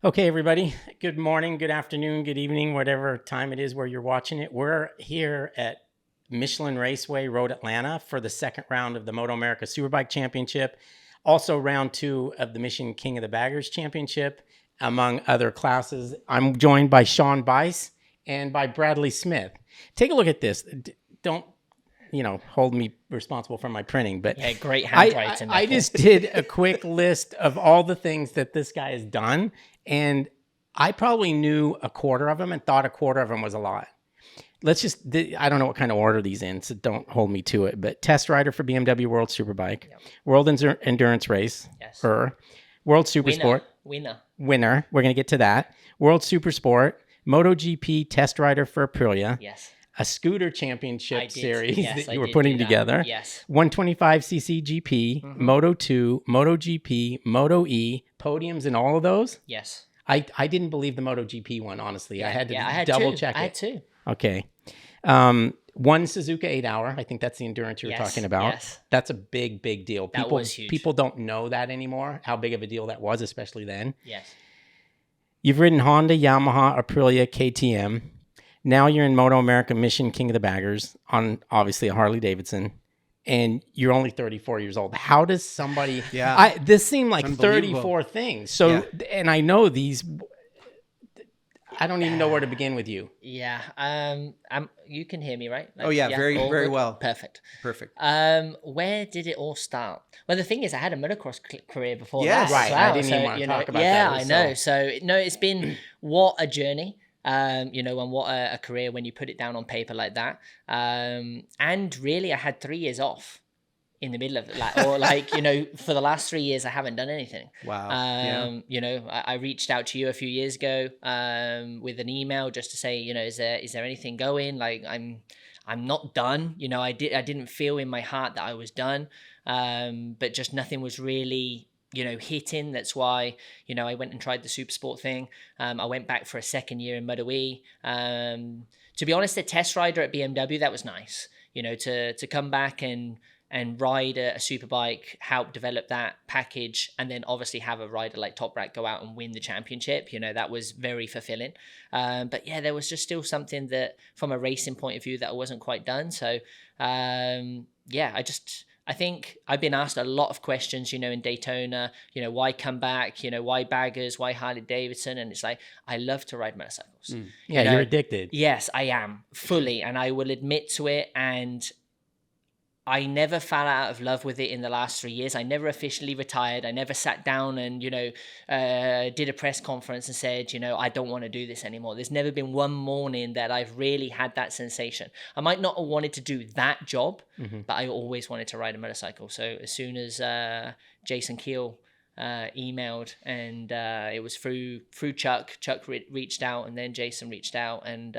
Okay, everybody. Good morning, good afternoon, good evening, whatever time it is where you're watching it. We're here at Michelin Raceway, Road Atlanta for the second round of the MotoAmerica Superbike Championship. Also round 2 of the Mission King of the Baggers Championship, among other classes. I'm joined by Sean Bice and by Bradley Smith. Take a look at this. Don't, hold me responsible for my printing, but yeah, great handwriting. I just did a quick list of all the things that this guy has done, and I probably knew a quarter of them and thought a quarter of them was a lot. I don't know what kind of order these in, so don't hold me to it, but test rider for BMW World Superbike, World Endurance Race, Yes. World Supersport, Winner. We're going to get to that, World Supersport, MotoGP test rider for Aprilia, Yes. a scooter championship series Yes, that you were putting together. Yes. 125cc GP, Moto2, MotoGP, MotoE, podiums in all of those. Yes. I didn't believe the MotoGP one, honestly. I had to double check it. I had two. Okay. One Suzuka 8-hour. I think that's the endurance you were talking about. Yes. That's a big, big deal. That was huge. People don't know that anymore, how big of a deal that was, especially then. Yes. You've ridden Honda, Yamaha, Aprilia, KTM. Now you're in MotoAmerica Mission King of the Baggers on obviously a Harley-Davidson, and you're only 34 years old. How does somebody... Yeah. This seemed like 34 things. So, and I know these... I don't even know where to begin with you. Yeah. You can hear me, right? Very well. Perfect. Where did it all start? Well, the thing is, I had a motocross career before that. Right. Well, I didn't even want to talk about that. Yeah, I know. So, no, it's been what a journey. And what a career when you put it down on paper like that. And really, I had 3 years off in the middle of it, for the last 3 years, I haven't done anything. Wow. I reached out to you a few years ago with an email just to say, is there anything going? Like, I'm not done. I didn't feel in my heart that I was done, but just nothing was really hitting. That's why, I went and tried the Supersport thing. I went back for a second year in MotoE. To be honest, the test rider at BMW, that was nice, to come back and ride a Superbike, help develop that package, and then obviously have a rider like Toprak go out and win the championship. That was very fulfilling. But yeah, there was just still something that from a racing point of view that I wasn't quite done. So I think I've been asked a lot of questions, in Daytona, why come back, why baggers, why Harley-Davidson? And it's like, I love to ride motorcycles. Yeah, you're addicted. Yes, I am, fully. And I will admit to it. And I never fell out of love with it in the last 3 years. I never officially retired. I never sat down and, did a press conference and said, I don't want to do this anymore. There's never been one morning that I've really had that sensation. I might not have wanted to do that job, but I always wanted to ride a motorcycle. So as soon as Jason Keel emailed, and it was through Chuck reached out, and then Jason reached out and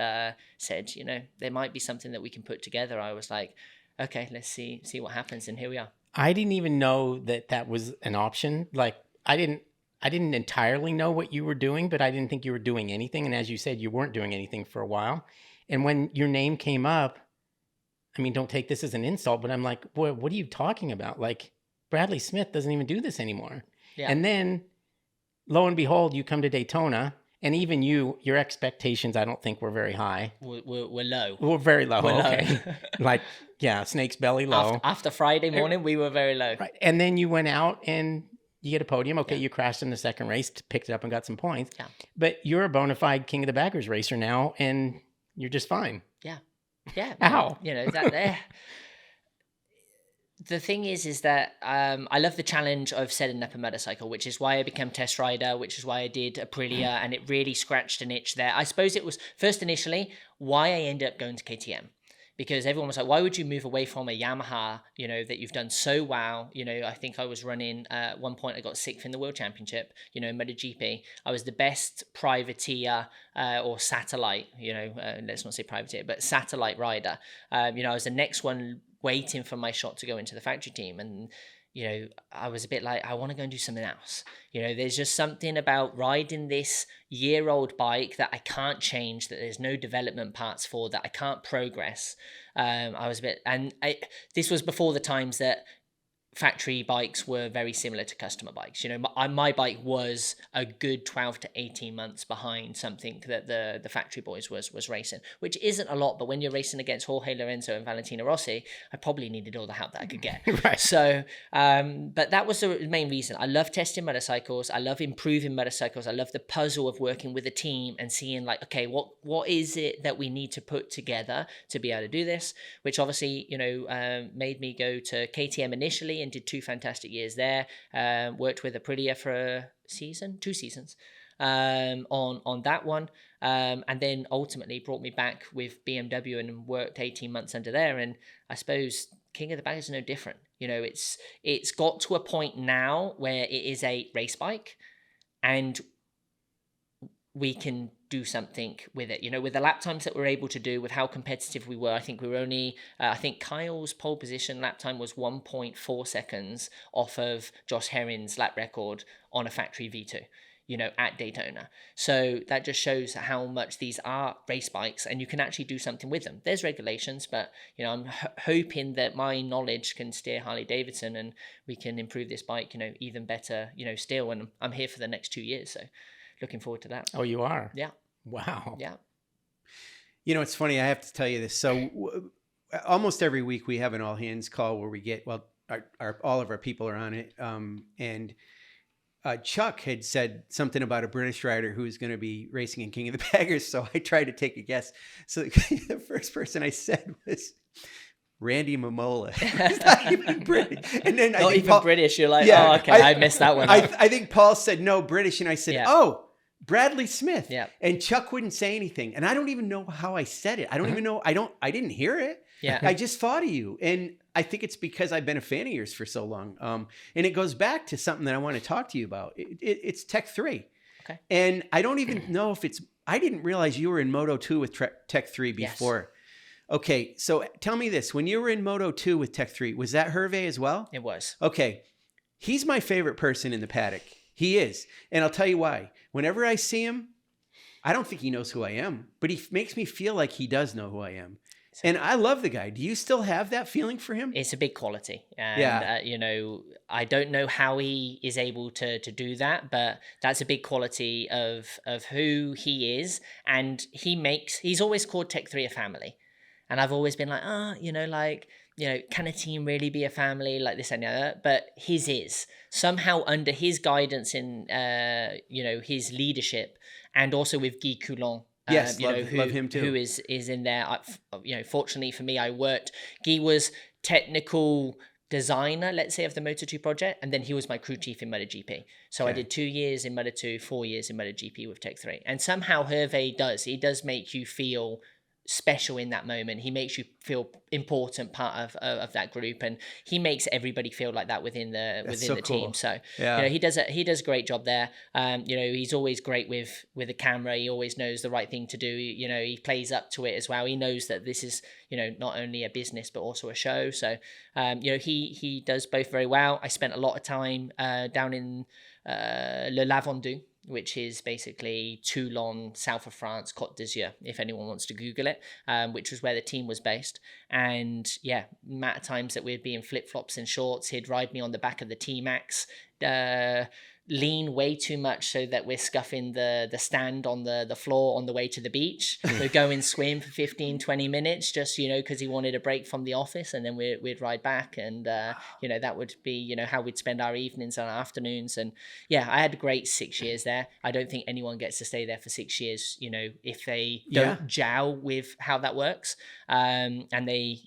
said, there might be something that we can put together. I was like, okay, let's see what happens, and here we are. I didn't even know that was an option. Like, I didn't entirely know what you were doing, but I didn't think you were doing anything. And as you said, you weren't doing anything for a while. And when your name came up, I mean, don't take this as an insult, but I'm like, what are you talking about? Like, Bradley Smith doesn't even do this anymore. Yeah. And then, lo and behold, you come to Daytona. And even your expectations, I don't think were very high. We're low. We're very low. We're okay. Low. Snake's belly low. After Friday morning, we were very low. Right. And then you went out and you get a podium. Okay, you crashed in the second race, picked it up and got some points. Yeah. But you're a bona fide King of the Baggers racer now, and you're just fine. Yeah. Yeah. How? The thing is that I love the challenge of setting up a motorcycle, which is why I became test rider, which is why I did Aprilia, and it really scratched an itch there. I suppose it was first initially why I ended up going to KTM, because everyone was like, why would you move away from a Yamaha, that you've done so well? I think I was running, at one point I got 6th in the World Championship, in MotoGP. I was the best privateer or satellite, let's not say privateer, but satellite rider. I was the next one waiting for my shot to go into the factory team. And, I was a bit like, I want to go and do something else. There's just something about riding this year-old bike that I can't change, that there's no development parts for, that I can't progress. I was a bit, and this was before the times that factory bikes were very similar to customer bikes. You know, my bike was a good 12 to 18 months behind something that the factory boys was racing, which isn't a lot, but when you're racing against Jorge Lorenzo and Valentino Rossi, I probably needed all the help that I could get. Right. So, but that was the main reason. I love testing motorcycles. I love improving motorcycles. I love the puzzle of working with a team and seeing like, okay, what is it that we need to put together to be able to do this, which obviously, you know, made me go to KTM initially and did 2 fantastic years there. Worked with Aprilia for 2 seasons on that one, and then ultimately brought me back with BMW and worked 18 months under there. And I suppose King of the Bag is no different. You know, it's got to a point now where it is a race bike, and we can do something with it. You know, with the lap times that we're able to do, with how competitive we were, I think we were only, I think Kyle's pole position lap time was 1.4 seconds off of Josh Herring's lap record on a factory V2, you know, at Daytona. So that just shows how much these are race bikes and you can actually do something with them. There's regulations, but, you know, I'm hoping that my knowledge can steer Harley-Davidson and we can improve this bike, you know, even better, you know, still. And I'm here for the next 2 years. So looking forward to that. Oh, you are? Yeah. Wow. Yeah. You know, it's funny. I have to tell you this. So almost every week we have an all hands call where we get, well, all of our people are on it. And Chuck had said something about a British rider who was going to be racing in King of the Baggers. So I tried to take a guess. So the first person I said was Randy Mamola. It's not even British. And then not even British. You're like, yeah, oh, okay, I missed that one. I think Paul said no British. And I said, oh, Bradley Smith. Yeah. And Chuck wouldn't say anything. And I don't even know how I said it. I don't even know. I didn't hear it. Yeah. I just thought of you. And I think it's because I've been a fan of yours for so long. And it goes back to something that I want to talk to you about. It's Tech 3. Okay. And I don't even know if I didn't realize you were in Moto 2 with Tech 3 before. Yes. Okay. So tell me this. When you were in Moto 2 with Tech 3, was that Hervé as well? It was. Okay. He's my favorite person in the paddock. He is. And I'll tell you why. Whenever I see him, I don't think he knows who I am, but he makes me feel like he does know who I am. And I love the guy. Do you still have that feeling for him? It's a big quality. And, you know, I don't know how he is able to do that, but that's a big quality of who he is. And he's always called Tech 3 a family. And I've always been like, you know, like, you know, can a team really be a family like this and that? But his is somehow under his guidance and, you know, his leadership, and also with Guy Coulon. Yes, love him too. Who is in there. You know, fortunately for me, Guy was technical designer, let's say, of the Moto2 project, and then he was my crew chief in MotoGP. So I did 2 years in Moto2, 4 years in MotoGP with Tech 3. And somehow Hervé does make you feel special in that moment. He makes you feel important part of that group, and he makes everybody feel like that within the team. So you know, he does a great job there. You know, he's always great with the camera. He always knows the right thing to do. You know, he plays up to it as well. He knows that this is, you know, not only a business but also a show. So you know, he does both very well. I spent a lot of time down in Le Lavandou, which is basically Toulon, south of France, Côte d'Azur, if anyone wants to Google it, which was where the team was based. And yeah, amount of times that we'd be in flip-flops and shorts, he'd ride me on the back of the T-Max, lean way too much so that we're scuffing the stand on the floor on the way to the beach. We'd go and swim for 15, 20 minutes just, you know, because he wanted a break from the office, and then we'd ride back. And, you know, that would be, you know, how we'd spend our evenings and our afternoons. And yeah, I had a great 6 years there. I don't think anyone gets to stay there for 6 years, you know, if they don't jowl with how that works. And they,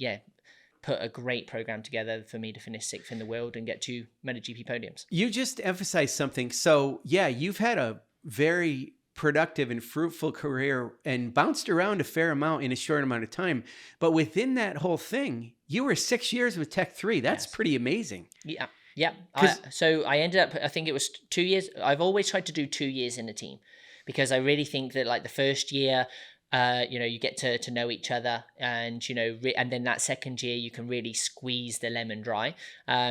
put a great program together for me to finish 6th in the world and get 2 MotoGP podiums. You just emphasized something. So yeah, you've had a very productive and fruitful career and bounced around a fair amount in a short amount of time. But within that whole thing, you were 6 years with Tech 3. That's pretty amazing. Yeah. Yeah. So I ended up, I think it was 2 years. I've always tried to do 2 years in a team because I really think that like the first year, you know, you get to know each other, and, you know, and then that second year you can really squeeze the lemon dry.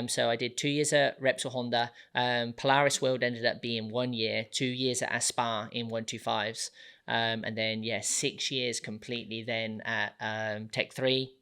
So I did 2 years at Repsol Honda. Polaris World ended up being 1 year, 2 years at Aspar in 125s. And then, 6 years completely then at Tech 3,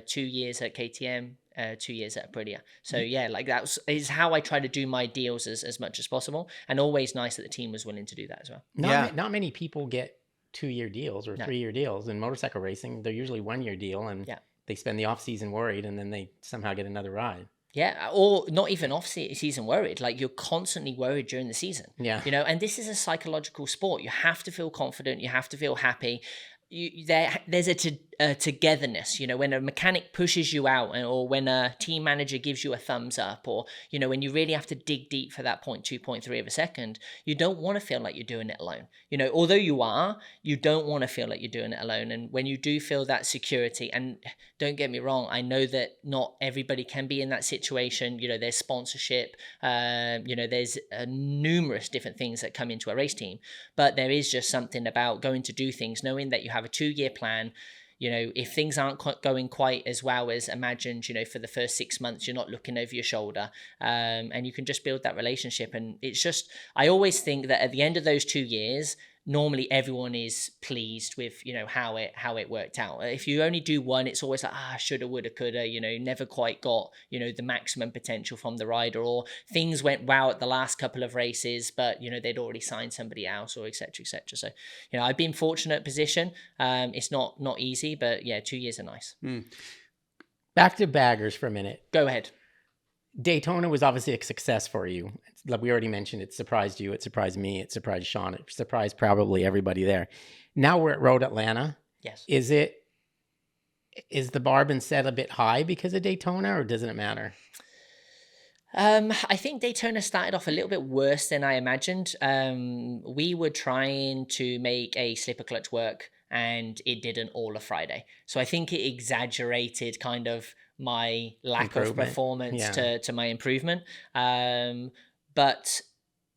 2 years at KTM, 2 years at Aprilia. So yeah, like is how I try to do my deals as much as possible, and always nice that the team was willing to do that as well. Not many people get 2-year deals or 3-year deals in motorcycle racing. They're usually 1-year deal, and they spend the off season worried, and then they somehow get another ride. Yeah, or not even off season worried. Like, you're constantly worried during the season. Yeah. You know, and this is a psychological sport. You have to feel confident. You have to feel happy. There's a togetherness, you know, when a mechanic pushes you out, or when a team manager gives you a thumbs up, or, you know, when you really have to dig deep for that 0.2, 0.3 of a second, you don't want to feel like you're doing it alone. You know, although you don't want to feel like you're doing it alone. And when you do feel that security, and don't get me wrong, I know that not everybody can be in that situation. You know, there's sponsorship, you know, there's numerous different things that come into a race team, but there is just something about going to do things, knowing that you have a 2-year plan. You know, if things aren't going quite as well as imagined, you know, for the first 6 months, you're not looking over your shoulder, and you can just build that relationship. And it's just, I always think that at the end of those 2 years, normally everyone is pleased with, you know, how it worked out. If you only do one, it's always like, shoulda, woulda, coulda, you know, never quite got, you know, the maximum potential from the rider, or things went wow at the last couple of races, but, you know, they'd already signed somebody else, or et cetera, et cetera. So, you know, I've been fortunate position. It's not easy, but yeah, 2 years are nice. Back to baggers for a minute. Go ahead. Daytona was obviously a success for you. Like we already mentioned, it surprised you, it surprised me, it surprised Sean, it surprised probably everybody there. Now we're at Road Atlanta. Yes. Is the bar been set a bit high because of Daytona, or doesn't it matter? I think Daytona started off a little bit worse than I imagined. We were trying to make a slipper clutch work, and it didn't all of Friday. So I think it exaggerated kind of my lack of performance to my improvement. But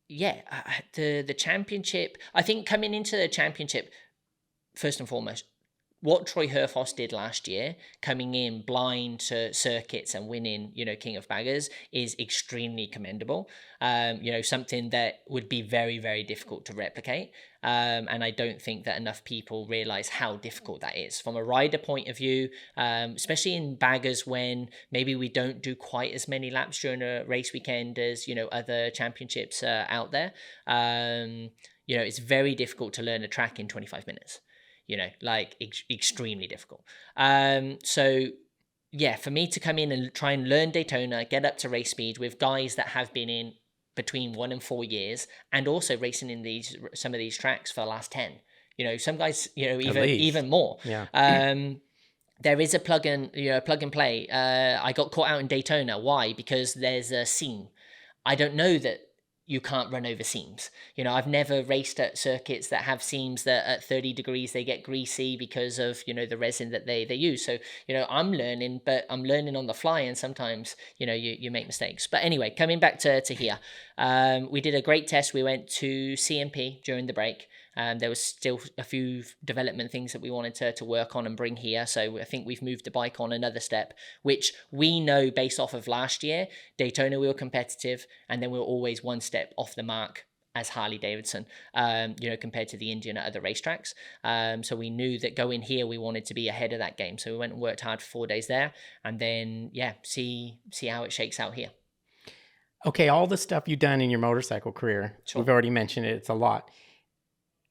yeah, the championship, I think coming into the championship, first and foremost, what Troy Herfoss did last year, coming in blind to circuits and winning, you know, King of Baggers, is extremely commendable. You know, something that would be very, very difficult to replicate. And I don't think that enough people realize how difficult that is from a rider point of view, especially in baggers when maybe we don't do quite as many laps during a race weekend as, you know, other championships out there. You know, it's very difficult to learn a track in 25 minutes. You know, like extremely difficult. So yeah, for me to come in and try and learn Daytona, get up to race speed with guys that have been in between 1 and 4 years, and also racing in some of these tracks for the last 10. You know, some guys, you know, even more. Yeah. There is a plug and play. I got caught out in Daytona. Why? Because there's a seam. I don't know that you can't run over seams. You know, I've never raced at circuits that have seams that at 30 degrees, they get greasy because of, you know, the resin that they use. So, you know, I'm learning on the fly, and sometimes, you know, you make mistakes. But anyway, coming back to here, we did a great test. We went to CMP during the break. There was still a few development things that we wanted to work on and bring here. So I think we've moved the bike on another step, which we know based off of last year, Daytona we were competitive, and then we were always one step off the mark as Harley-Davidson, you know, compared to the Indian at other racetracks. So we knew that going here, we wanted to be ahead of that game. So we went and worked hard for 4 days there, and then, yeah, see how it shakes out here. Okay, all the stuff you've done in your motorcycle career, Sure. We've already mentioned it, it's a lot.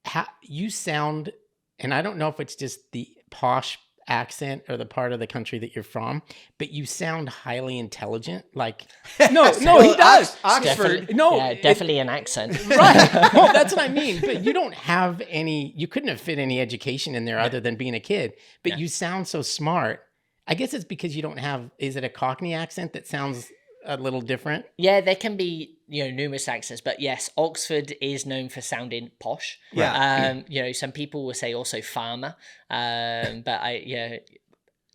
How you sound, and I don't know if it's just the posh accent or the part of the country that you're from, but you sound highly intelligent. Like, no, he does. Oxford. Definitely an accent. Right. Well, that's what I mean. But you don't have you couldn't have fit any education in there other than being a kid. But you sound so smart. I guess it's because you don't have, is it a Cockney accent that sounds a little different? Yeah, there can be, you know, numerous accents, but yes, Oxford is known for sounding posh. Yeah. You know, some people will say also farmer. But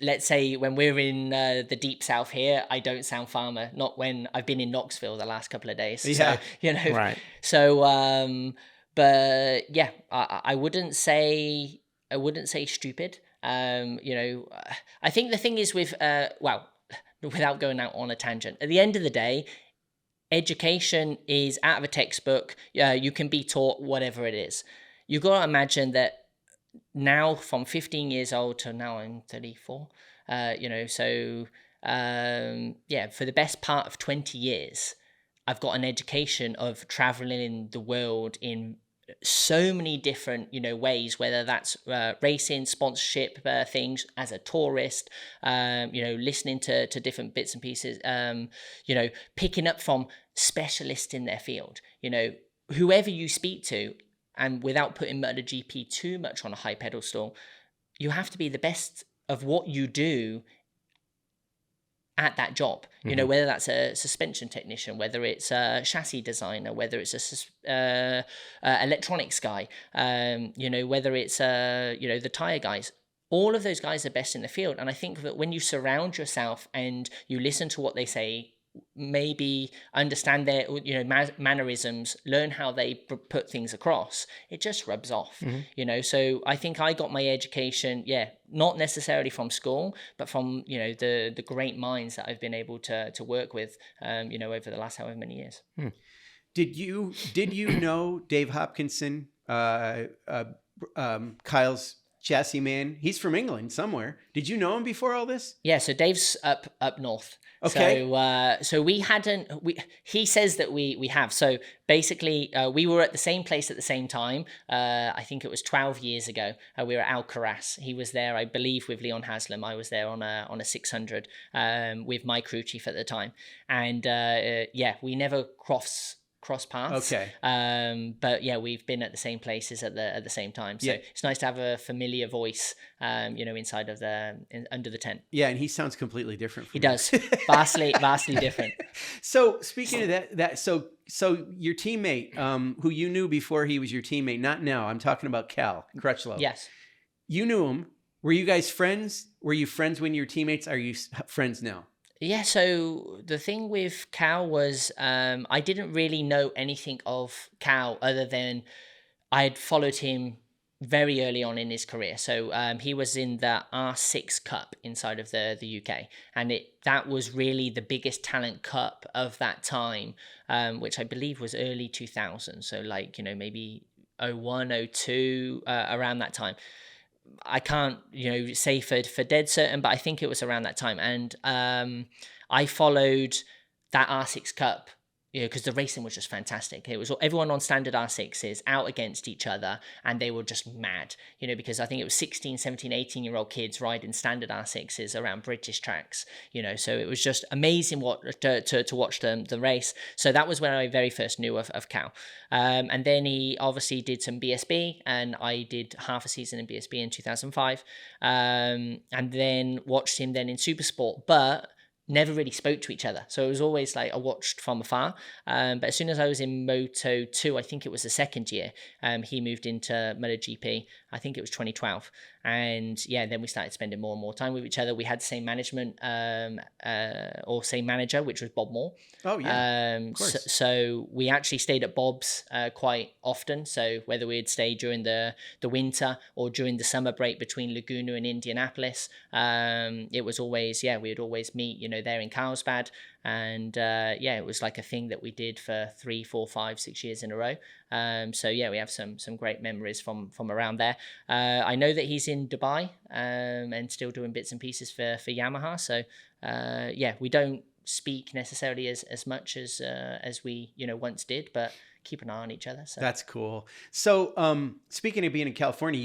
let's say when we're in the deep south here, I don't sound farmer. Not when I've been in Knoxville the last couple of days. Yeah. So, you know, Right. So, but yeah, I wouldn't say stupid. You know, I think the thing is with, without going out on a tangent, at the end of the day, education is out of a textbook. You can be taught whatever it is. You've got to imagine that now from 15 years old to now I'm 34, you know, so for the best part of 20 years, I've got an education of traveling the world in so many different, ways, whether that's racing, sponsorship things, as a tourist, listening to different bits and pieces, picking up from specialists in their field, whoever you speak to, and without putting MotoGP too much on a high pedestal, you have to be the best of what you do at that job, whether that's a suspension technician, whether it's a chassis designer, whether it's a electronics guy, whether it's the tire guys. All of those guys are best in the field. And I think that when you surround yourself and you listen to what they say, maybe understand their mannerisms, learn how they put things across, it just rubs off. So I think I got my education, not necessarily from school, but from the great minds that I've been able to work with over the last however many years. Did you know Dave Hopkinson, Kyle's chassis man? He's from England somewhere. Did you know him before all this? Yeah, so Dave's up north. Okay. So he says that we have. So basically, we were at the same place at the same time. I think it was 12 years ago. We were at Alcaraz. He was there, I believe, with Leon Haslam. I was there on a 600 with my crew chief at the time. And we never cross paths. Okay. But yeah, we've been at the same places at the same time. So it's nice to have a familiar voice, inside of under the tent. Yeah, and he sounds completely different from He does. Vastly different. So speaking of that, so your teammate, who you knew before he was your teammate, not now. I'm talking about Cal Crutchlow. Yes. You knew him. Were you guys friends? Were you friends when you were teammates? Are you friends now? Yeah, so the thing with Cal was I didn't really know anything of Cal other than I had followed him very early on in his career. So he was in the R6 Cup inside of the UK, and that was really the biggest talent cup of that time, which I believe was early 2000s. So maybe 01, 02, around that time. I can't, say for dead certain, but I think it was around that time. And I followed that R6 Cup, because the racing was just fantastic. It was everyone on standard R6s out against each other, and they were just mad, because I think it was 16, 17, 18-year-old kids riding standard R6s around British tracks, so it was just amazing to watch the race. So that was when I very first knew of Cal. And then he obviously did some BSB, and I did half a season in BSB in 2005, and then watched him then in Supersport, but never really spoke to each other. So it was always like I watched from afar. But as soon as I was in Moto2, I think it was the second year, he moved into MotoGP. I think it was 2012. And then we started spending more and more time with each other. We had the same management or same manager, which was Bob Moore. Oh, yeah. Of course. So we actually stayed at Bob's quite often. So whether we'd stay during the winter or during the summer break between Laguna and Indianapolis, it was always, we'd always meet, there in Carlsbad. And it was like a thing that we did for 3, 4, 5, 6 years in a row. We have some great memories from around there. I know that he's in Dubai and still doing bits and pieces for Yamaha. So we don't speak necessarily as much as we once did, but keep an eye on each other. So that's cool. So speaking of being in California,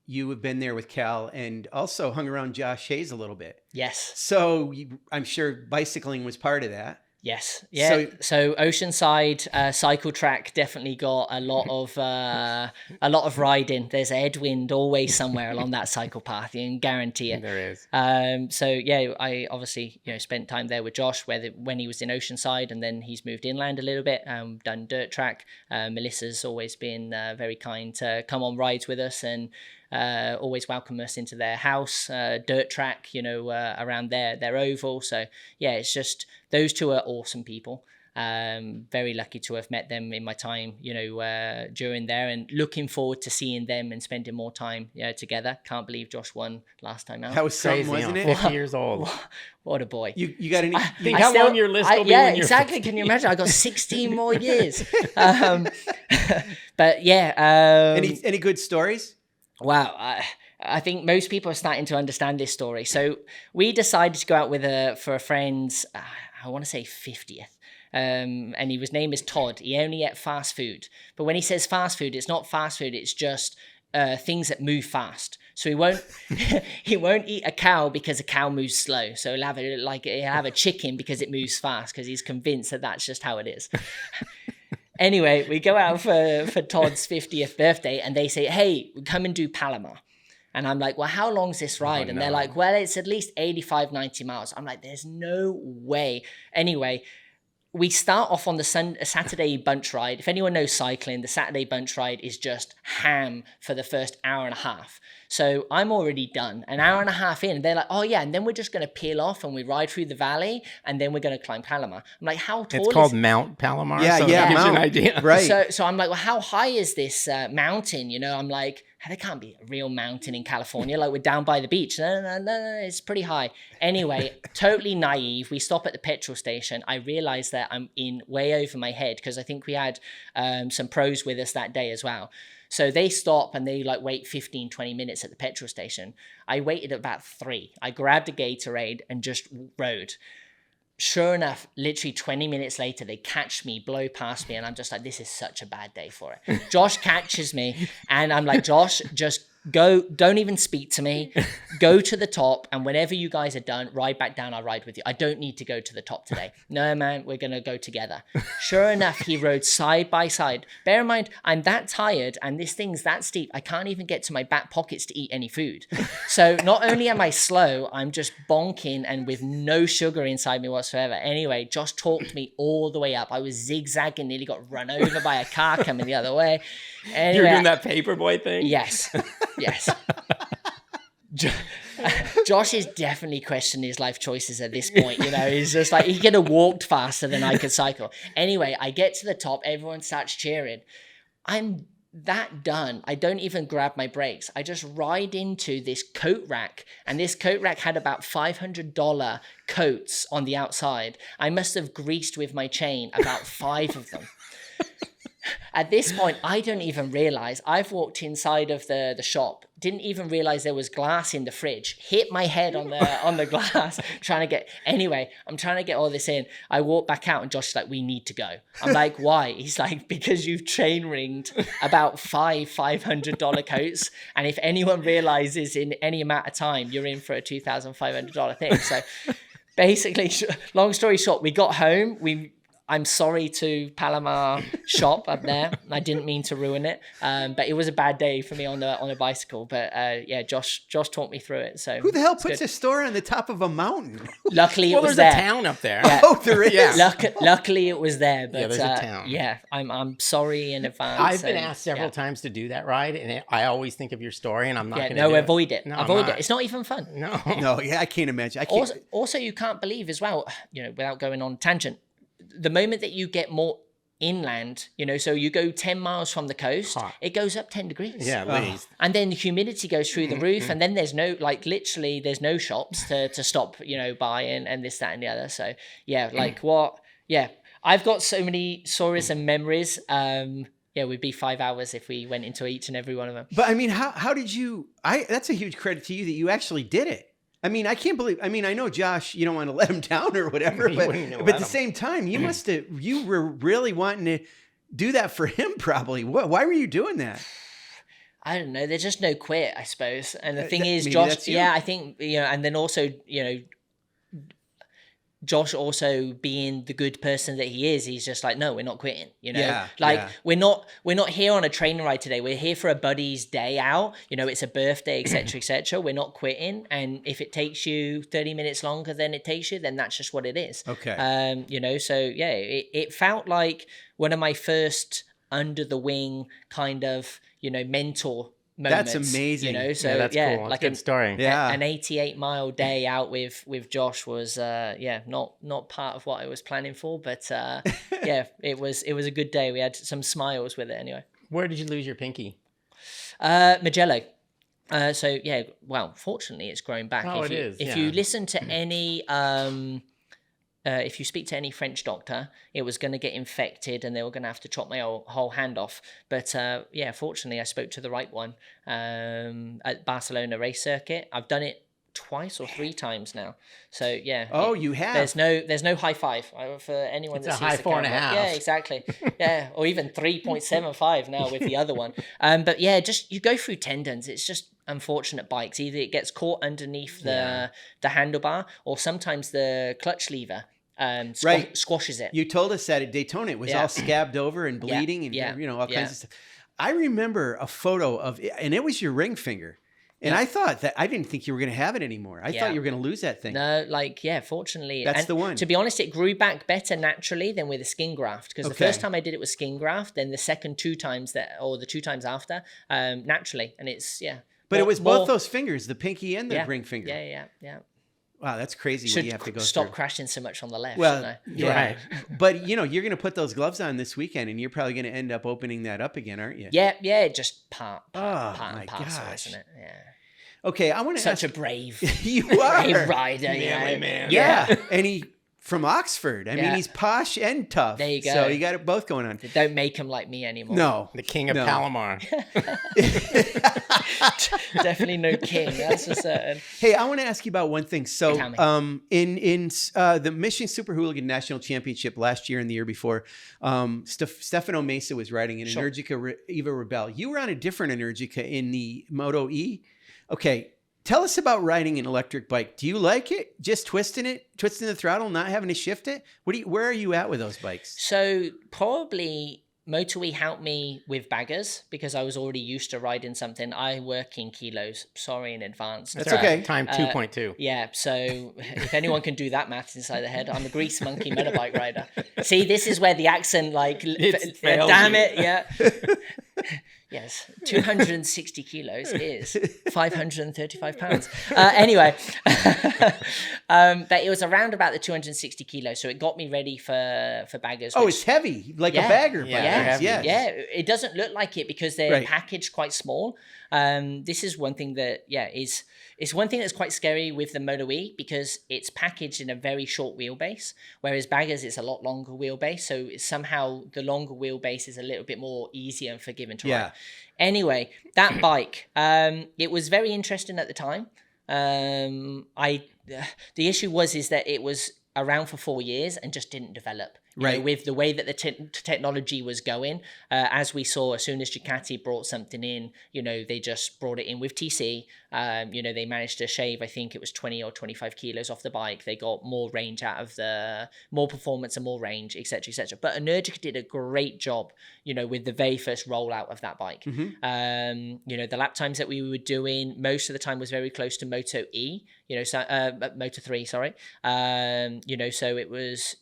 you have been there with Cal and also hung around Josh Hayes a little bit. Yes. So I'm sure bicycling was part of that. Yes. Yeah. So Oceanside cycle track definitely got a lot of riding. There's a headwind always somewhere along that cycle path. You can guarantee it. There is. I obviously spent time there with Josh when he was in Oceanside, and then he's moved inland a little bit. Done dirt track. Melissa's always been very kind to come on rides with us and always welcome us into their house, dirt track, around their oval. So it's just those two are awesome people. Very lucky to have met them in my time, during there, and looking forward to seeing them and spending more time together. Can't believe Josh won last time out. That was something, Crazy, wasn't it? 50 years old. What a boy. You got any? Think how long your list will be when you're exactly. 50. Can you imagine? I got 16 more years. But any good stories? Wow. I think most people are starting to understand this story. So we decided to go out for a friend's, I want to say 50th. And his name is Todd. He only ate fast food. But when he says fast food, it's not fast food. It's just things that move fast. So he won't eat a cow because a cow moves slow. So he'll have a chicken because it moves fast, because he's convinced that that's just how it is. Anyway, we go out for Todd's 50th birthday, and they say, hey, come and do Palomar. And I'm like, well, how long's this ride? And they're like, well, it's at least 85, 90 miles. I'm like, there's no way. Anyway, we start off on the Saturday bunch ride. If anyone knows cycling, the Saturday bunch ride is just ham for the first hour and a half. So I'm already done. An hour and a half in, they're like, oh yeah, and then we're just going to peel off and we ride through the valley, and then we're going to climb Palomar. I'm like, how tall is it? It's called Mount Palomar. Yeah, so yeah, that gives you Mount. an idea. Right. So I'm like, well, how high is this mountain? You know, I'm like, there can't be a real mountain in California. Like, we're down by the beach. No, it's pretty high. Anyway, totally naive. We stop at the petrol station. I realize that I'm in way over my head, because I think we had some pros with us that day as well. So they stop and they wait 15, 20 minutes at the petrol station. I waited about 3. I grabbed a Gatorade and just rode. Sure enough, literally 20 minutes later, they catch me, blow past me, and I'm just like, this is such a bad day for it. Josh catches me, and I'm like, Josh, just go, don't even speak to me. Go to the top, and whenever you guys are done, ride back down, I'll ride with you. I don't need to go to the top today. No, man, we're going to go together. Sure enough, he rode side by side. Bear in mind, I'm that tired, and this thing's that steep, I can't even get to my back pockets to eat any food. So not only am I slow, I'm just bonking and with no sugar inside me whatsoever. Anyway, Josh talked me all the way up. I was zigzagging, nearly got run over by a car coming the other way. Anyway, You were doing that paperboy thing? Yes. Yes. Josh is definitely questioning his life choices at this point. You know, he's just like, he could have walked faster than I could cycle. Anyway, I get to the top. Everyone starts cheering. I'm that done. I don't even grab my brakes. I just ride into this coat rack, and this coat rack had about $500 coats on the outside. I must have greased with my chain about 5 of them. At this point, I don't even realize I've walked inside of the shop, didn't even realize there was glass in the fridge, hit my head on the glass, anyway, I'm trying to get all this in. I walk back out and Josh is like, we need to go. I'm like, why? He's like, because you've chain ringed about 5 $500 coats. And if anyone realizes in any amount of time, you're in for a $2,500 thing. So basically, long story short, we got home. I'm sorry to Palomar shop up there. I didn't mean to ruin it, but it was a bad day for me on a bicycle. But yeah, Josh taught me through it. So who the hell puts a store on the top of a mountain? Luckily, it was there's there. a town up there. Yeah. Oh, there is. Yeah. Luckily, it was there. But there's a town. Yeah, I'm sorry in advance. I've been asked several times to do that ride, and I always think of your story, and I'm not going to do it. Avoid it. No, Avoid it. It's not even fun. No, yeah, I can't imagine. Also, you can't believe as well, you know, without going on tangent, the moment that you get more inland, you know, so you go 10 miles from the coast, it goes up 10 degrees. Yeah, at least. And then the humidity goes through the roof, and then there's no, literally, there's no shops to stop, you know, by and this, that, and the other. So, yeah, I've got so many stories and memories. Yeah, we'd be 5 hours if we went into each and every one of them. But I mean, how did you, that's a huge credit to you that you actually did it. I mean, I can't believe, I know, Josh, you don't want to let him down or whatever, but at the same time, you were really wanting to do that for him probably. Why were you doing that? I don't know. There's just no quit, I suppose. And the thing is, Josh, I think, you know, and then also, you know, Josh also being the good person that he is, he's just like, no, we're not quitting, you know, we're not here on a training ride today. We're here for a buddy's day out. You know, it's a birthday, et cetera, et cetera. We're not quitting. And if it takes you 30 minutes longer than it takes you, then that's just what it is. Okay. You know, so yeah, it felt like one of my first under the wing kind of, you know, mentor moments. That's amazing. You know, so that's cool. Like a good story. Yeah. An 88-mile day out with Josh was not part of what I was planning for, but yeah, it was a good day. We had some smiles with it anyway. Where did you lose your pinky? Magello. So yeah, well, fortunately it's grown back. Oh, it is. If you listen to any if you speak to any French doctor, it was going to get infected and they were going to have to chop my whole hand off. But yeah, fortunately, I spoke to the right one at Barcelona race circuit. I've done it twice or 3 times now. So yeah. Oh, you have. There's no high five for anyone It's that a sees high the 4.5. camera. Yeah, exactly. Yeah, or even 3.75 now with the other one. But yeah, just you go through tendons. It's just unfortunate bikes. Either it gets caught underneath the handlebar, or sometimes the clutch lever squashes it. You told us that at Daytona it was all scabbed over and bleeding and all kinds of stuff. I remember a photo of it, and it was your ring finger. And I thought that I didn't think you were going to have it anymore. I thought you were going to lose that thing. No, fortunately. That's the one. To be honest, it grew back better naturally than with a skin graft. Because the first time I did it with skin graft, then the second 2 times the 2 times after, naturally. And it's, But it was both those fingers, the pinky and the ring finger. Yeah. Wow, that's crazy what you have to go stop through. crashing so much on the left. Well, Right. But, you're going to put those gloves on this weekend, and you're probably going to end up opening that up again, aren't you? Yeah, just part Oh, and my parcel, gosh. isn't it? Yeah. Okay, I want to Such ask... a brave, You are. brave rider. Manly man. Yeah, and he from Oxford. I mean, he's posh and tough. There you go. So you got it both going on. They don't make him like me anymore. No. The king of Palomar. Definitely no king, that's for certain. Hey, I want to ask you about one thing. So, in the Michigan Super Hooligan National Championship last year and the year before, Stefano Mesa was riding an Energica Eva Rebelle. You were on a different Energica in the MotoE. Okay, tell us about riding an electric bike. Do you like it? Just twisting the throttle, not having to shift it? Where are you at with those bikes? So probably MotoE helped me with baggers because I was already used to riding something. I work in kilos. Sorry in advance. That's okay. Time 2.2. Yeah, so if anyone can do that maths inside the head, I'm a grease monkey motorbike rider. See, this is where the accent, damn it, yeah. Yes, 260 kilos is 535 pounds. Anyway, but it was around about the 260 kilos, so it got me ready for baggers. Oh, it's heavy, like a bagger bike. Yeah, it doesn't look like it because they're packaged quite small. This is one thing that it's one thing that's quite scary with the MotoE because it's packaged in a very short wheelbase, whereas baggers it's a lot longer wheelbase. So somehow the longer wheelbase is a little bit more easier and forgiving to ride. Anyway, that bike, it was very interesting at the time. The issue is that it was around for 4 years and just didn't develop. You know, with the way that the technology was going, as we saw, as soon as Ducati brought something in, they just brought it in with TC. They managed to shave, I think it was 20 or 25 kilos off the bike. They got more range out of more performance and more range, etc., etc. But Energica did a great job, with the very first rollout of that bike. The lap times that we were doing, most of the time was very close to MotoE, Moto3, sorry. So it was,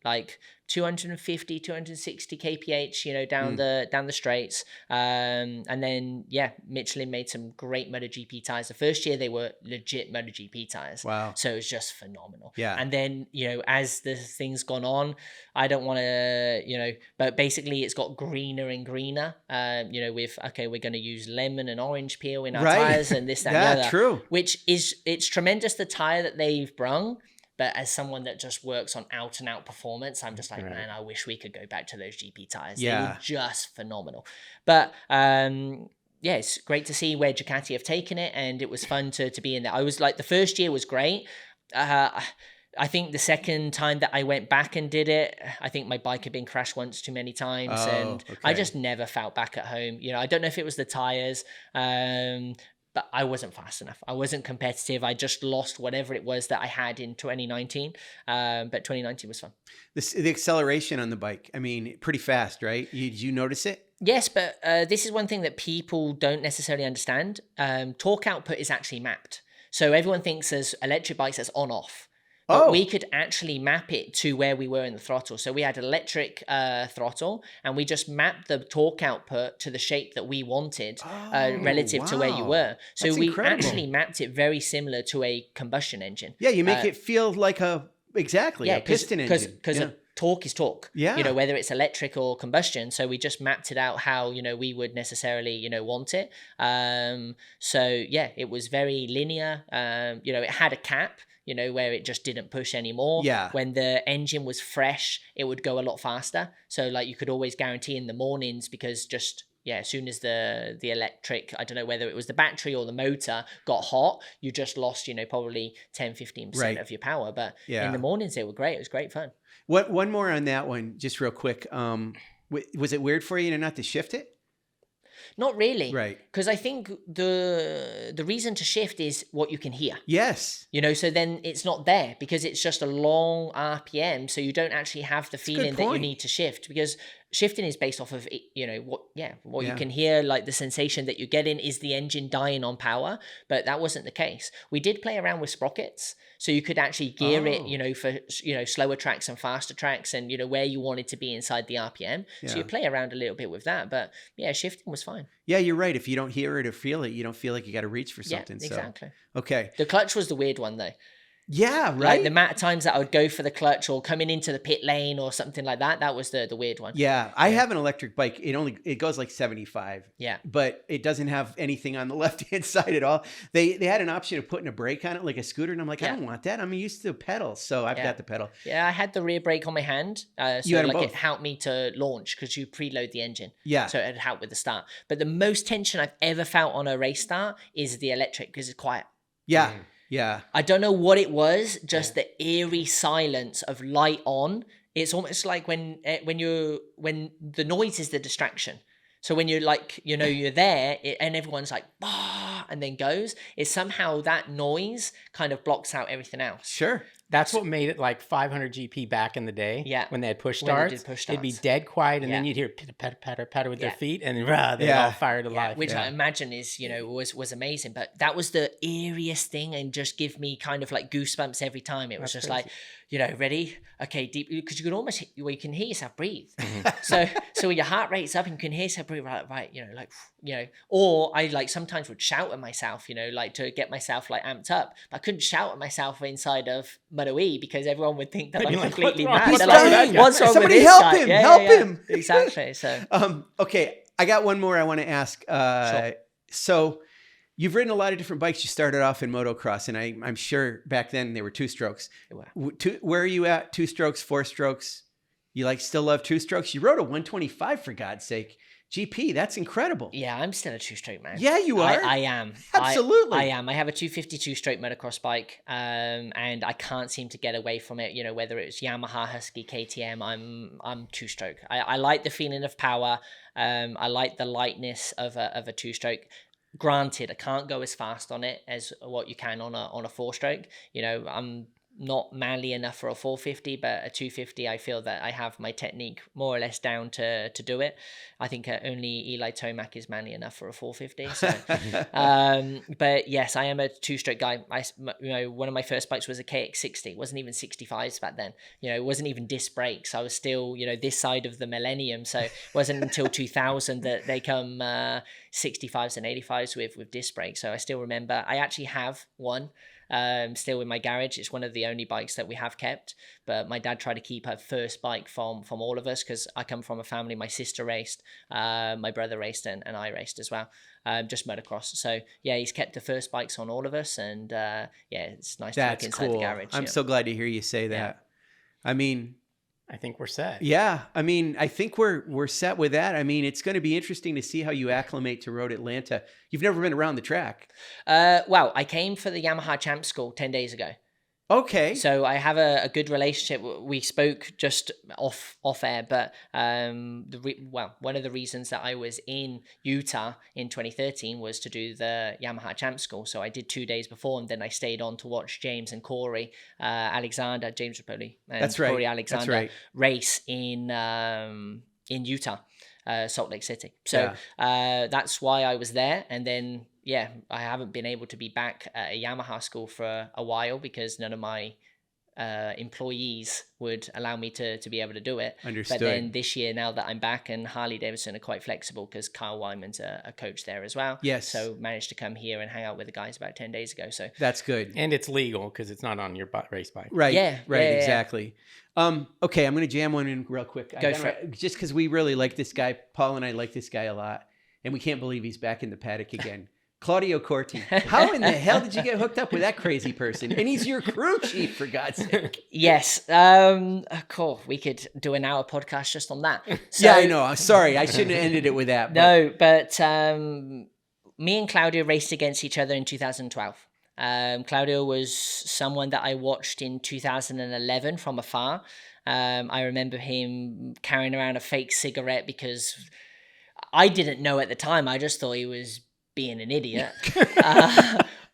like 250, 260 kph, down the straights. And then, Michelin made some great MotoGP tires. The first year they were legit MotoGP tires. Wow. So it was just phenomenal. Yeah. And then, as the thing's gone on, I don't want to, but basically it's got greener and greener, we're going to use lemon and orange peel in our tires and this, that, and the other. True. Which it's tremendous, the tire that they've brung. But as someone that just works on out and out performance, I'm just like, man, I wish we could go back to those GP tires. Yeah. They were just phenomenal. But it's great to see where Ducati have taken it, and it was fun to be in there. I was like, the first year was great. I think the second time that I went back and did it, I think my bike had been crashed once too many times, I just never felt back at home. I don't know if it was the tires, but I wasn't fast enough. I wasn't competitive. I just lost whatever it was that I had in 2019. But 2019 was fun. The acceleration on the bike, I mean, pretty fast, right? Did you notice it? Yes, but this is one thing that people don't necessarily understand. Torque output is actually mapped. So everyone thinks as electric bikes as on-off. But we could actually map it to where we were in the throttle. So we had electric throttle, and we just mapped the torque output to the shape that we wanted relative to where you were. So that's incredible. Actually mapped it very similar to a combustion engine. Yeah, you make it feel like a piston engine. Because a torque is torque, Yeah. whether it's electric or combustion. So we just mapped it out how, we would necessarily, want it. So yeah, it was very linear. It had a cap, where it just didn't push anymore. Yeah. When the engine was fresh, it would go a lot faster. So like you could always guarantee in the mornings, because just, as soon as the electric, I don't know whether it was the battery or the motor got hot, you just lost, probably 10-15% of your power. But in the mornings, they were great. It was great fun. One more on that one, just real quick. Was it weird for you not to shift it? Not really. Right. Because I think the reason to shift is what you can hear. Yes. So then it's not there because it's just a long RPM. So you don't actually have the feeling that you need to shift, because shifting is based off of, what you can hear, like the sensation that you're getting is the engine dying on power, but that wasn't the case. We did play around with sprockets, so you could actually gear it, for, slower tracks and faster tracks and, where you wanted to be inside the RPM. Yeah. So you play around a little bit with that, but shifting was fine. Yeah, you're right. If you don't hear it or feel it, you don't feel like you got to reach for something. Yeah, exactly. So, okay. The clutch was the weird one though. Yeah, right. Like the amount of times that I would go for the clutch or coming into the pit lane or something like that, that was the weird one. Yeah, I have an electric bike. It goes like 75. Yeah. But it doesn't have anything on the left-hand side at all. They had an option of putting a brake on it like a scooter, and I'm like, I don't want that. I'm used to pedal, so I've got the pedal. Yeah, I had the rear brake on my hand. So it helped me to launch because you preload the engine. Yeah. So it helped with the start. But the most tension I've ever felt on a race start is the electric because it's quiet. Yeah. Yeah. I don't know what it was, just the eerie silence of light on. It's almost like when the noise is the distraction. So when you're like, you're there and everyone's like, bah, and then goes, it's somehow that noise kind of blocks out everything else. Sure. That's what made it like 500 GP back in the day. Yeah. When they had push starts. It'd be dead quiet, and then you'd hear pitter, patter, patter with their feet, and they all fired alive. Which I imagine is, was amazing. But that was the eeriest thing, and just give me kind of like goosebumps every time. It was just crazy. Like, ready? Okay, deep, because you can almost, you can hear yourself breathe. So when your heart rate's up and you can hear yourself breathe, right, or I like sometimes would shout at myself, like to get myself like amped up. But I couldn't shout at myself inside of MotoE because everyone would think that I'm completely mad. What's wrong Somebody with this help guy? him! Help him! Exactly. So okay, I got one more I want to ask. Sure. So you've ridden a lot of different bikes. You started off in motocross, and I'm sure back then they were two strokes. Where are you at? 2 strokes, 4 strokes? You still love 2 strokes? You rode a 125 for God's sake. GP, that's incredible. Yeah, I'm still a 2-stroke man. Yeah, you are. I am. Absolutely. I am. I have a 250 2-stroke motocross bike, and I can't seem to get away from it. Whether it's Yamaha, Husky, KTM, I'm 2-stroke. I like the feeling of power. I like the lightness of a 2-stroke. Granted, I can't go as fast on it as what you can on a 4-stroke. I'm not manly enough for a 450, but a 250, I feel that I have my technique more or less down to do it. I think only Eli Tomac is manly enough for a 450. So, but yes, I am a 2-stroke guy. One of my first bikes was a KX60. It wasn't even 65s back then. It wasn't even disc brakes. I was still, this side of the millennium. So it wasn't until 2000 that they come 65s and 85s with disc brakes. So I still remember. I actually have one. Still in my garage. It's one of the only bikes that we have kept, but my dad tried to keep her first bike from all of us because I come from a family. My sister raced, my brother raced, and I raced as well, just motocross. So yeah, he's kept the first bikes on all of us, and it's nice to look inside the garage. I'm so glad to hear you say that. Yeah. I mean, I think we're set. Yeah. I mean, I think we're set with that. I mean, it's going to be interesting to see how you acclimate to Road Atlanta. You've never been around the track. Well, I came for the Yamaha Champ School 10 days ago. Okay. So I have a good relationship. We spoke just off air, but one of the reasons that I was in Utah in 2013 was to do the Yamaha Champ School. So I did 2 days before, and then I stayed on to watch James and Corey Alexander, James Rapoli, and Corey Alexander race in Utah, Salt Lake City. So that's why I was there, and then. Yeah, I haven't been able to be back at a Yamaha school for a while because none of my employees would allow me to be able to do it. Understood. But then this year, now that I'm back, and Harley-Davidson are quite flexible because Kyle Wyman's a coach there as well. Yes. So managed to come here and hang out with the guys about 10 days ago. So that's good. And it's legal because it's not on your race bike. Right. Yeah. Right. Yeah, exactly. Okay. I'm going to jam one in real quick. Go for it. Just because we really like this guy. Paul and I like this guy a lot. And we can't believe he's back in the paddock again. Claudio Corti. How in the hell did you get hooked up with that crazy person? And he's your crew chief, for God's sake. Yes. Cool. We could do an hour podcast just on that. So, Yeah, I know. I'm sorry. I shouldn't have ended it with that. No, but me and Claudio raced against each other in 2012. Claudio was someone that I watched in 2011 from afar. I remember him carrying around a fake cigarette because I didn't know at the time. I just thought he was being an idiot.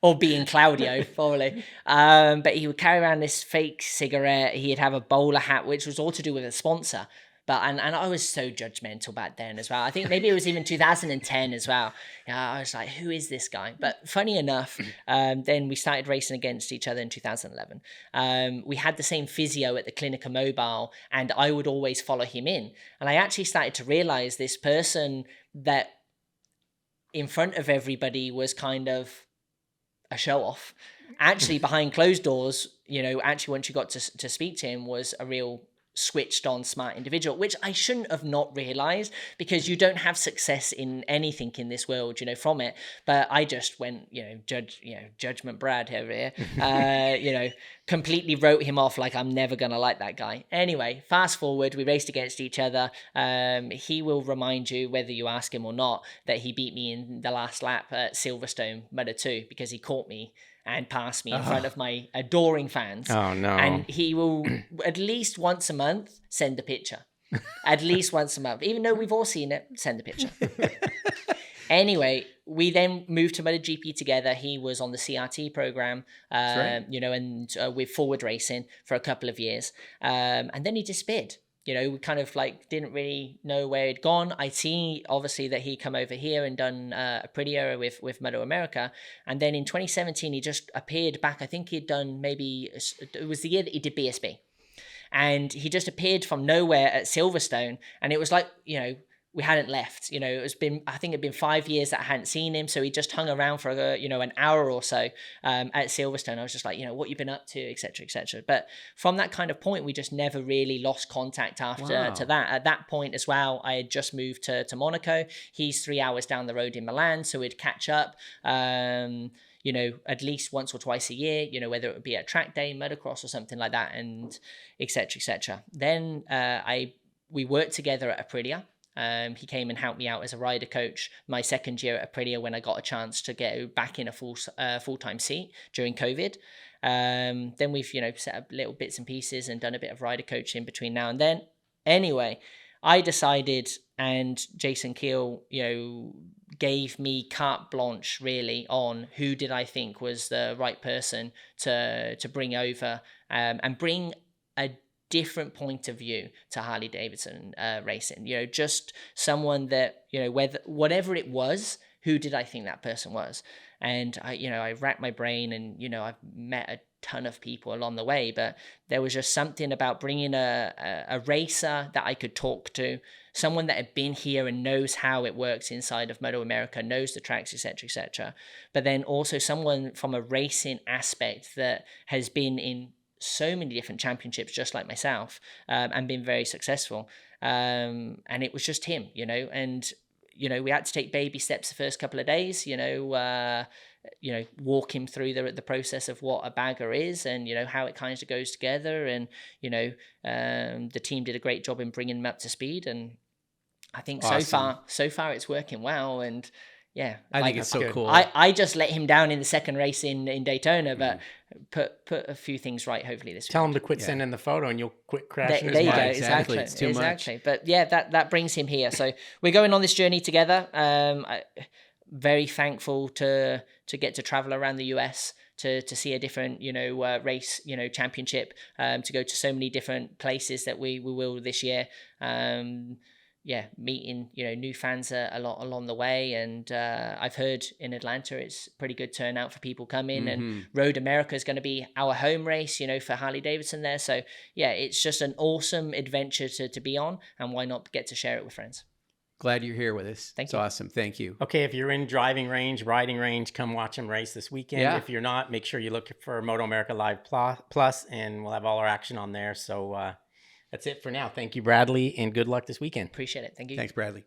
Or being Claudio, probably. But he would carry around this fake cigarette. He'd have a bowler hat, which was all to do with a sponsor. But and I was so judgmental back then as well. I think maybe it was even 2010 as well. Yeah, I was like, who is this guy? But funny enough, then we started racing against each other in 2011. We had the same physio at the Clinica Mobile, and I would always follow him in. And I actually started to realize this person that in front of everybody was kind of a show off. Actually, behind closed doors, actually once you got to speak to him, was a real switched on smart individual, which I shouldn't have not realized, because you don't have success in anything in this world, from it. But I just went, judgment Brad over here, completely wrote him off like I'm never going to like that guy. Anyway, fast forward, we raced against each other. He will remind you, whether you ask him or not, that he beat me in the last lap at Silverstone Moto2 because he caught me and passed me in front of my adoring fans. Oh, no. And he will, at least once a month, send a picture. At least once a month. Even though we've all seen it, send a picture. Anyway, we then moved to MotoGP together. He was on the CRT program, and with Forward Racing for a couple of years. And then he disappeared. We kind of didn't really know where he'd gone. I see obviously that he come over here and done Aprilia with MotoAmerica. And then in 2017, he just appeared back. I think he'd done it was the year that he did BSB. And he just appeared from nowhere at Silverstone. And it was like, we hadn't left. I think it'd been 5 years that I hadn't seen him. So he just hung around for, an hour or so at Silverstone. I was just like, what you been up to, et cetera, et cetera. But from that kind of point, we just never really lost contact after to that. At that point as well, I had just moved to Monaco. He's 3 hours down the road in Milan. So we'd catch up, at least once or twice a year, whether it would be at track day, motocross or something like that, and et cetera, et cetera. Then we worked together at Aprilia. He came and helped me out as a rider coach my second year at Aprilia when I got a chance to get back in a full-time seat during COVID. Then we've, set up little bits and pieces and done a bit of rider coaching between now and then. Anyway, I decided, and Jason Keel, gave me carte blanche really on who did I think was the right person to bring over and bring a different point of view to Harley-Davidson racing. Just someone that, whatever it was, who did I think that person was? And I racked my brain, and I've met a ton of people along the way, but there was just something about bringing a racer that I could talk to, someone that had been here and knows how it works inside of MotoAmerica, knows the tracks, etc., etc. But then also someone from a racing aspect that has been in so many different championships, just like myself, and been very successful. And it was just him, and, we had to take baby steps the first couple of days, walk him through the process of what a bagger is and, how it kind of goes together. And, the team did a great job in bringing him up to speed. And I think Awesome. so far it's working well. And yeah, I think it's so good. cool. I just let him down in the second race in Daytona, but put a few things right hopefully this Tell week. him to quit sending the photo and you'll quit crashing There his you go, bike. Exactly. It's too much. exactly. But yeah, that brings him here. So we're going on this journey together. Very thankful to get to travel around the US to see a different race championship, to go to so many different places that we will this year. meeting, new fans a lot along the way. And I've heard in Atlanta, it's pretty good turnout for people coming, and Road America is going to be our home race, for Harley-Davidson there. So yeah, it's just an awesome adventure to be on, and why not get to share it with friends? Glad you're here with us. Thank It's you. awesome. Thank you. Okay, if you're in driving range, riding range, come watch them race this weekend. Yeah. If you're not, make sure you look for MotoAmerica Live Plus, and we'll have all our action on there. So that's it for now. Thank you, Bradley, and good luck this weekend. Appreciate it. Thank you. Thanks, Bradley.